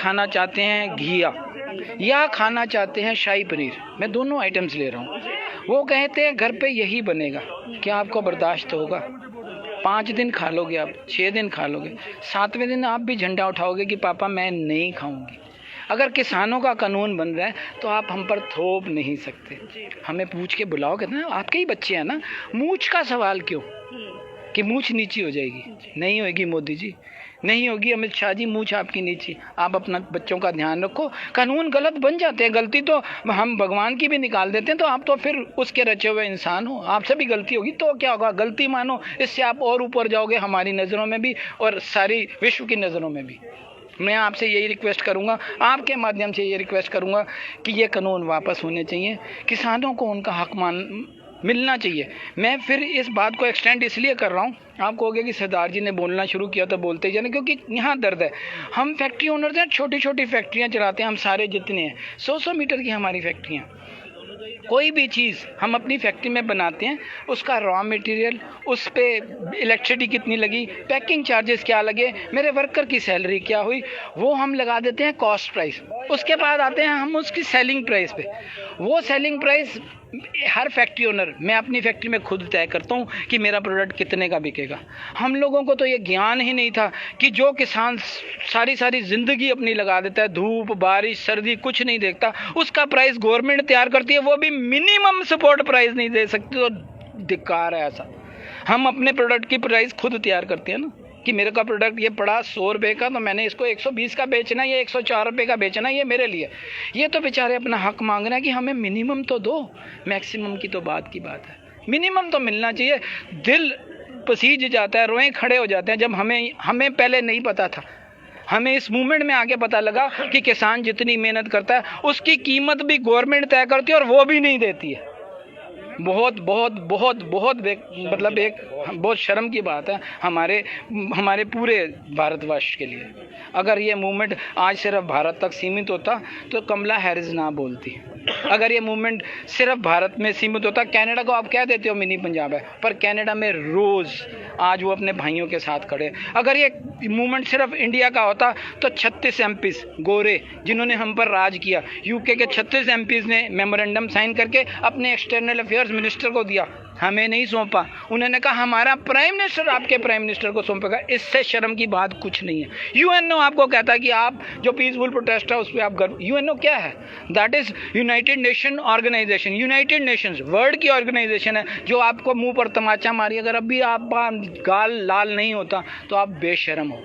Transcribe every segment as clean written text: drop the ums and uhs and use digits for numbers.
खाना चाहते हैं घिया या खाना चाहते हैं शाही पनीर, मैं दोनों आइटम्स ले रहा हूँ। वो कहते हैं घर पे यही बनेगा, क्या आपको बर्दाश्त होगा? 5 दिन खा लोगे आप, 6 दिन खा लोगे, 7वें दिन आप भी झंडा उठाओगे कि पापा मैं नहीं खाऊंगी। अगर किसानों का कानून बन रहा है तो आप हम पर थोप नहीं सकते। हमें पूछ के बुलाओ, कहते हैं आपके ही बच्चे हैं ना, मूछ का सवाल क्यों कि मूछ नीची हो जाएगी? नहीं होगी मोदी जी, नहीं होगी अमित शाह जी, मूछ आपकी नीची। आप अपना बच्चों का ध्यान रखो। कानून गलत बन जाते हैं, गलती तो हम भगवान की भी निकाल देते हैं, तो आप तो फिर उसके रचे हुए इंसान हो, आपसे भी गलती होगी तो क्या होगा? गलती मानो, इससे आप और ऊपर जाओगे हमारी नज़रों में भी और सारी विश्व की नज़रों में भी। मैं आपसे यही रिक्वेस्ट करूंगा, आपके माध्यम से ये रिक्वेस्ट करूंगा कि ये कानून वापस होने चाहिए, किसानों को उनका हक मिलना चाहिए। मैं फिर इस बात को एक्सटेंड इसलिए कर रहा हूँ, आप कहोगे कि सरदार जी ने बोलना शुरू किया तो बोलते ही जाने, क्योंकि यहाँ दर्द है। हम फैक्ट्री ओनर्स हैं, छोटी छोटी फैक्ट्रियाँ चलाते हैं, हम सारे जितने हैं 100-100 मीटर की हमारी फैक्ट्रियाँ। कोई भी चीज़ हम अपनी फैक्ट्री में बनाते हैं, उसका रॉ मटेरियल, उस पर इलेक्ट्रिसिटी कितनी लगी, पैकिंग चार्जेस क्या लगे, मेरे वर्कर की सैलरी क्या हुई, वो हम लगा देते हैं कॉस्ट प्राइस। उसके बाद आते हैं हम उसकी सेलिंग प्राइस पे। वो सेलिंग प्राइस हर फैक्ट्री ओनर, मैं अपनी फैक्ट्री में खुद तय करता हूँ कि मेरा प्रोडक्ट कितने का बिकेगा। हम लोगों को तो ये ज्ञान ही नहीं था कि जो किसान सारी धिंदगी अपनी लगा देता है, धूप बारिश सर्दी कुछ नहीं देखता, उसका प्राइस गवर्नमेंट तैयार करती है, वो भी मिनिमम सपोर्ट प्राइस नहीं दे सकती, तो धिक्कार है ऐसा। हम अपने प्रोडक्ट की प्राइस खुद तैयार करते हैं ना, कि मेरे का प्रोडक्ट ये पड़ा 100 रुपये का, तो मैंने इसको 120 का बेचना, ये 104 रुपये का बेचना, ये मेरे लिए। ये तो बेचारे अपना हक मांग रहे हैं कि हमें मिनिमम तो दो, मैक्सिमम की तो बात की बात है, मिनिमम तो मिलना चाहिए। दिल पसीज जाता है, रोए खड़े हो जाते हैं जब हमें पहले नहीं पता था। हमें इस मूवमेंट में आगे पता लगा कि किसान जितनी मेहनत करता है उसकी कीमत भी गवर्नमेंट तय करती है और वो भी नहीं देती है। बहुत बहुत बहुत बहुत मतलब एक बहुत शर्म की बात है हमारे पूरे भारतवर्ष के लिए। अगर ये मूवमेंट आज सिर्फ भारत तक सीमित होता तो कमला हैरिस ना बोलती। अगर ये मूवमेंट सिर्फ भारत में सीमित होता, कनाडा को आप कह देते हो मिनी पंजाब है, पर कनाडा में रोज़ आज वो अपने भाइयों के साथ खड़े। अगर ये मूवमेंट सिर्फ इंडिया का होता तो 36 एमपीज़ गोरे जिन्होंने हम पर राज किया, यूके के 36 एमपीज़ ने मेमोरेंडम साइन करके अपने एक्सटर्नल अफेयर्स मिनिस्टर को दिया, हमें नहीं सौंपा। उन्होंने कहा हमारा प्राइम मिनिस्टर आपके प्राइम मिनिस्टर को सौंपेगा। इससे शर्म की बात कुछ नहीं है। यूएनओ आपको कहता है कि आप जो पीसफुल प्रोटेस्ट है उस पर आप गर्व। यूएनओ क्या है? That is United Nation Organisation, United Nations world की ऑर्गेनाइजेशन है जो आपको मुंह पर तमाचा मारी। अगर अभी आप गाल लाल नहीं होता तो आप बेशर्म हो,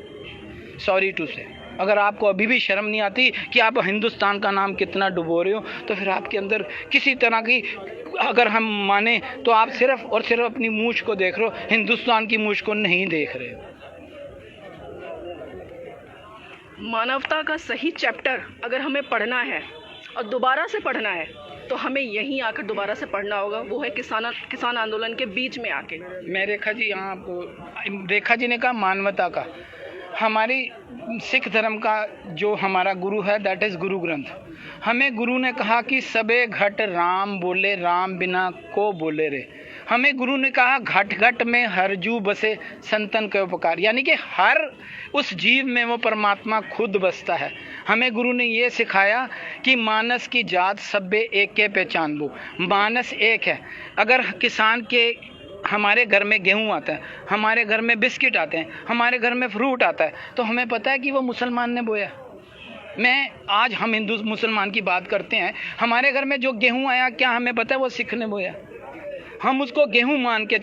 सॉरी टू से। अगर आपको अभी भी शर्म नहीं आती कि आप हिंदुस्तान का नाम कितना डुबो रहे हो, तो फिर आपके अंदर किसी तरह की, अगर हम माने तो आप सिर्फ और सिर्फ अपनी मूंछ को देख रहे हो, हिंदुस्तान की मूंछ को नहीं देख रहे हो। मानवता का सही चैप्टर अगर हमें पढ़ना है और दोबारा से पढ़ना है तो हमें यहीं आकर दोबारा से पढ़ना होगा, वो है किसान आंदोलन के बीच में आके। मैं रेखा जी यहाँ रेखा जी ने कहा मानवता का, हमारी सिख धर्म का जो हमारा गुरु है दैट इज़ गुरु ग्रंथ। हमें गुरु ने कहा कि सबे घट राम बोले, राम बिना को बोले रे। हमें गुरु ने कहा घट घट में हर जू बसे संतन के उपकार, यानी कि हर उस जीव में वो परमात्मा खुद बसता है। हमें गुरु ने ये सिखाया कि मानस की जात सब्बे एक के पहचान बो। मानस एक है। अगर किसान के हमारे घर में गेहूं आता है, हमारे घर में बिस्किट आते हैं, हमारे घर में फ्रूट आता है, तो हमें पता है कि वो मुसलमान ने बोया। आज हम हिंदू मुसलमान की बात करते हैं, हमारे घर में जो गेहूं आया क्या हमें पता है वो सिख ने बोया? हम उसको गेहूं मान के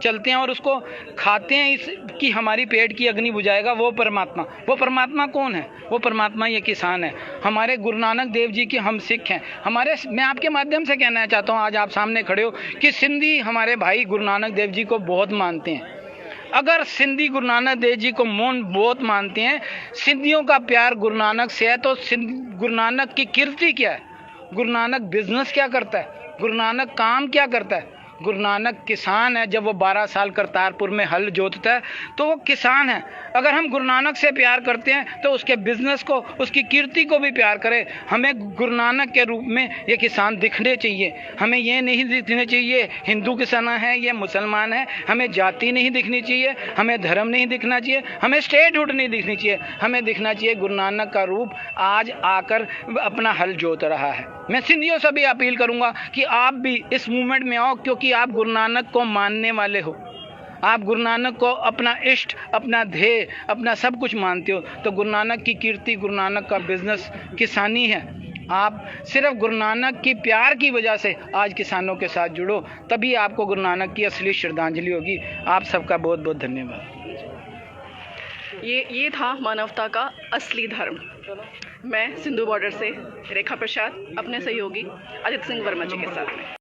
चलते हैं और उसको खाते हैं कि हमारी पेट की अग्नि बुझाएगा वो परमात्मा कौन है? वो परमात्मा ये किसान है। हमारे गुरु नानक देव जी की हम सिख हैं। मैं आपके माध्यम से कहना चाहता हूँ, आज आप सामने खड़े हो कि सिंधी हमारे भाई गुरु नानक देव जी को बहुत मानते हैं। अगर सिंधी गुरु नानक देव जी को बहुत मानते हैं, सिंधियों का प्यार गुरु नानक से है, तो गुरु नानक की कीर्ति क्या है? गुरु नानक बिजनेस क्या करता है? गुरु नानक काम क्या करता है? गुरु नानक किसान है। जब वो 12 साल करतारपुर में हल जोतता है तो वो किसान है। अगर हम गुरु नानक से प्यार करते हैं तो उसके बिजनेस को, उसकी कीर्ति को भी प्यार करें। हमें गुरु नानक के रूप में ये किसान दिखने चाहिए। हमें ये नहीं दिखने चाहिए हिंदू किसान है, ये मुसलमान है। हमें जाति नहीं दिखनी चाहिए, हमें धर्म नहीं दिखना चाहिए, हमें स्टेटहुड नहीं दिखनी चाहिए। हमें दिखना चाहिए गुरु नानक का रूप आज आकर अपना हल जोत रहा है। मैं सिंधियों से भी अपील करूंगा कि आप भी इस मूवमेंट में आओ, क्योंकि आप गुरु नानक को मानने वाले हो। आप गुरु नानक को अपना इष्ट, अपना ध्येय, अपना सब कुछ मानते हो। तो गुरु नानक की कीर्ति, गुरु नानक का बिजनेस किसानी है। आप सिर्फ गुरु नानक की प्यार की वजह से आज किसानों के साथ जुड़ो, तभी आपको गुरु नानक की असली श्रद्धांजलि होगी। आप सबका बहुत बहुत धन्यवाद। ये था मानवता का असली धर्म। मैं सिंधु बॉर्डर से रेखा प्रसाद अपने सहयोगी आदित्य सिंह वर्मा जी के साथ में।